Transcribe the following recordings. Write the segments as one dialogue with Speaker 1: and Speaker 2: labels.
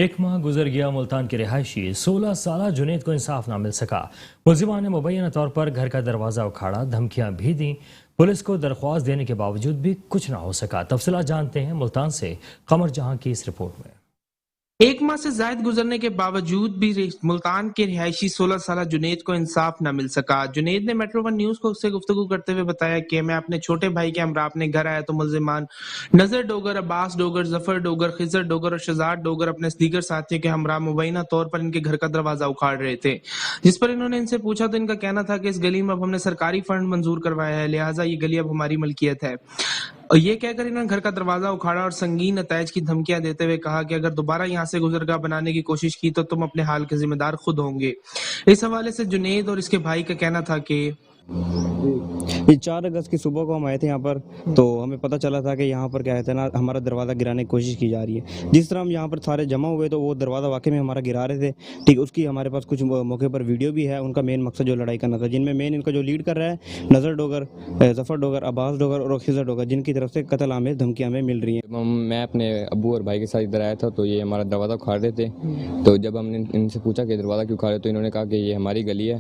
Speaker 1: ایک ماہ گزر گیا، ملتان کے رہائشی 16 سالہ جنید کو انصاف نہ مل سکا۔ ملزمان نے مبینہ طور پر گھر کا دروازہ اکھاڑا، دھمکیاں بھی دیں۔ پولیس کو درخواست دینے کے باوجود بھی کچھ نہ ہو سکا۔ تفصیلات جانتے ہیں ملتان سے قمر جہاں کی اس رپورٹ میں۔
Speaker 2: ایک ماہ سے زائد گزرنے کے باوجود بھی ملتان کے رہائشی 16 سالہ جنید کو انصاف نہ مل سکا۔ جنید نے میٹرو ون نیوز کو سے گفتگو کرتے ہوئے بتایا کہ میں اپنے چھوٹے بھائی کے ہمراہ اپنے گھر آیا تو ملزمان نظر ڈوگر، عباس ڈوگر، ظفر ڈوگر، خضر ڈوگر اور شہزاد ڈوگر اپنے دیگر ساتھیوں کے ہمراہ مبینہ طور پر ان کے گھر کا دروازہ اکھاڑ رہے تھے، جس پر انہوں نے ان سے پوچھا تو ان کا کہنا تھا کہ اس گلی میں اب ہم نے سرکاری فنڈ منظور کروایا ہے، لہٰذا یہ گلی اب ہماری ملکیت ہے۔ اور یہ کہہ کر انہوں نے گھر کا دروازہ اکھاڑا اور سنگین نتائج کی دھمکیاں دیتے ہوئے کہا کہ اگر دوبارہ یہاں سے گزرگاہ بنانے کی کوشش کی تو تم اپنے حال کے ذمہ دار خود ہوں گے۔ اس حوالے سے جنید اور اس کے بھائی کا کہنا تھا کہ
Speaker 3: یہ 4 اگست کی صبح کو ہم آئے تھے یہاں پر، تو ہمیں پتہ چلا تھا کہ یہاں پر کیا ہے نا ہمارا دروازہ گرانے کی کوشش کی جا رہی ہے۔ جس طرح ہم یہاں پر سارے جمع ہوئے تو وہ دروازہ واقعی میں ہمارا گرا رہے تھے، ٹھیک۔ اس کی ہمارے پاس کچھ موقع پر ویڈیو بھی ہے۔ ان کا مین مقصد جو لڑائی کرنا تھا، جن میں مین ان کا جو لیڈ کر رہا ہے نظر ڈوگر، ظفر ڈوگر، عباس ڈوگر اور خضر ڈوگر، جن کی طرف سے قتل آمیز دھمکیاں ہمیں مل رہی ہیں۔
Speaker 4: میں اپنے ابو اور بھائی کے ساتھ ادھر آیا تھا تو یہ ہمارا دروازہ اکھاڑ رہے تھے، تو جب ہم نے ان سے پوچھا کہ دروازہ کیوں اکھاڑ رہے تو انہوں نے کہا کہ یہ ہماری گلی ہے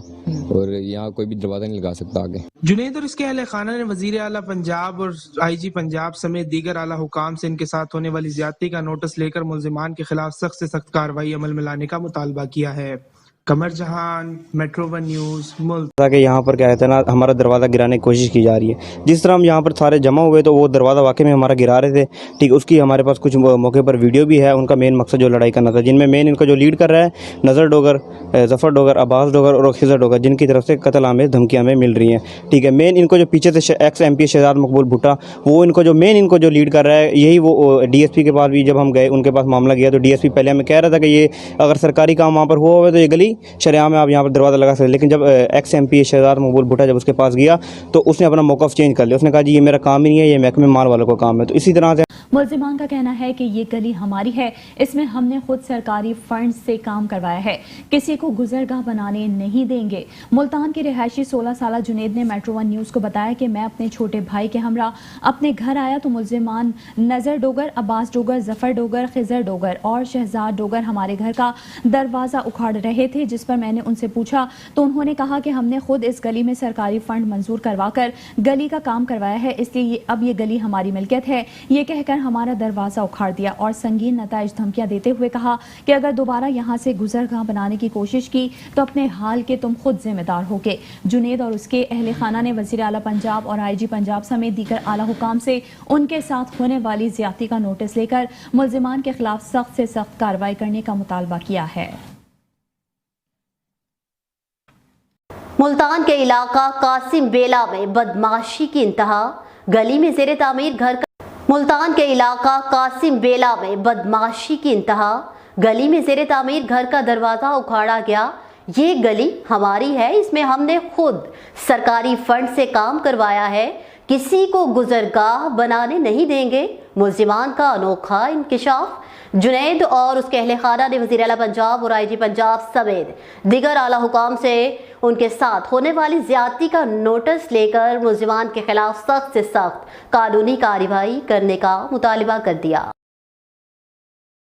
Speaker 4: اور یہاں کوئی بھی دروازہ نہیں لگا سکتا آگے۔
Speaker 2: جنید اور اس کے اہل خانہ نے وزیر اعلیٰ پنجاب اور IG پنجاب سمیت دیگر اعلیٰ حکام سے ان کے ساتھ ہونے والی زیادتی کا نوٹس لے کر ملزمان کے خلاف سخت سے سخت کارروائی عمل میں لانے کا مطالبہ کیا ہے۔ قمر جہان، میٹرو ون نیوز، ملک۔
Speaker 3: تاکہ یہاں پر کیا ہے نا ہمارا دروازہ گرانے کی کوشش کی جا رہی ہے۔ جس طرح ہم یہاں پر سارے جمع ہوئے تو وہ دروازہ واقعی میں ہمارا گرا رہے تھے، ٹھیک۔ اس کی ہمارے پاس کچھ موقع پر ویڈیو بھی ہے۔ ان کا مین مقصد جو لڑائی کرنا تھا، جن میں مین ان کا جو لیڈ کر رہا ہے نظر ڈوگر، ظفر ڈوگر، عباس ڈوگر اور خضر ڈوگر، جن کی طرف سے قتل آمیز دھمکیاں ہمیں مل رہی ہیں، ٹھیک ہے۔ مین ان کو جو پیچھے سے ایکس MP شہزاد مقبول بھٹا، وہ ان کو جو مین ان کو جو لیڈ کر رہا ہے، یہی وہ DSP کے پاس بھی جب ہم گئے ان کے پاس معاملہ گیا تو DSP پہلے ہمیں کہہ رہا تھا کہ یہ اگر سرکاری کام وہاں پر ہوا ہوا تو یہ گلی شریعہ میں آپ یہاں پر دروازہ لگا سکتے، لیکن جب ایکس MP شہزاد مقبول بھٹا جب اس کے پاس گیا تو اس نے اپنا موقف چینج کر لیا۔ اس نے کہا جی یہ میرا کام ہی نہیں ہے، یہ محکمہ مال والوں کا کام ہے۔ تو اسی طرح سے
Speaker 5: ملزمان کا کہنا ہے کہ یہ گلی ہماری ہے، اس میں ہم نے خود سرکاری فنڈ سے کام کروایا ہے، کسی کو گزرگاہ بنانے نہیں دیں گے۔ ملتان کے رہائشی 16 سالہ جنید نے میٹرو ون نیوز کو بتایا کہ میں اپنے چھوٹے بھائی کے ہمراہ اپنے گھر آیا تو ملزمان نظر ڈوگر، عباس ڈوگر، ظفر ڈوگر، خضر ڈوگر اور شہزاد ڈوگر ہمارے گھر کا دروازہ اکھاڑ رہے تھے، جس پر میں نے ان سے پوچھا تو انہوں نے کہا کہ ہم نے خود اس گلی میں سرکاری فنڈ منظور کروا کر گلی کا کام کروایا ہے، اس لیے اب یہ گلی ہماری ملکیت ہے۔ یہ کہہ کر ہمارا دروازہ اکھاڑ دیا اور سنگین نتائج دھمکیاں دیتے ہوئے کہا کہ اگر دوبارہ یہاں سے گزرگاہ بنانے کی کوشش کی تو اپنے حال کے تم خود ذمہ دار ہوگے۔ جنید اور اس کے اہل خانہ نے وزیر اعلیٰ پنجاب اور IG پنجاب سمیت دیگر اعلیٰ حکام سے ان کے ساتھ ہونے والی زیادتی کا نوٹس لے کر ملزمان کے خلاف سخت سے سخت کارروائی کرنے کا مطالبہ کیا ہے۔
Speaker 6: ملتان کے علاقہ قاسم بیلا میں بدماشی کی انتہا، گلی میں زیر تعمیر گھر کا ملتان کے علاقہ قاسم بیلا میں بدماشی کی انتہا، گلی میں زیر تعمیر گھر کا دروازہ اکھاڑا گیا۔ یہ گلی ہماری ہے، اس میں ہم نے خود سرکاری فنڈ سے کام کروایا ہے، کسی کو گزرگاہ بنانے نہیں دیں گے۔ ملزمان کا انوکھا انکشاف۔ جنید اور اس کے اہل خانہ نے وزیر اعلیٰ پنجاب اور IG پنجاب سمیت دیگر اعلیٰ حکام سے ان کے ساتھ ہونے والی زیادتی کا نوٹس لے کر ملزمان کے خلاف سخت سے سخت قانونی کارروائی کرنے کا مطالبہ کر دیا۔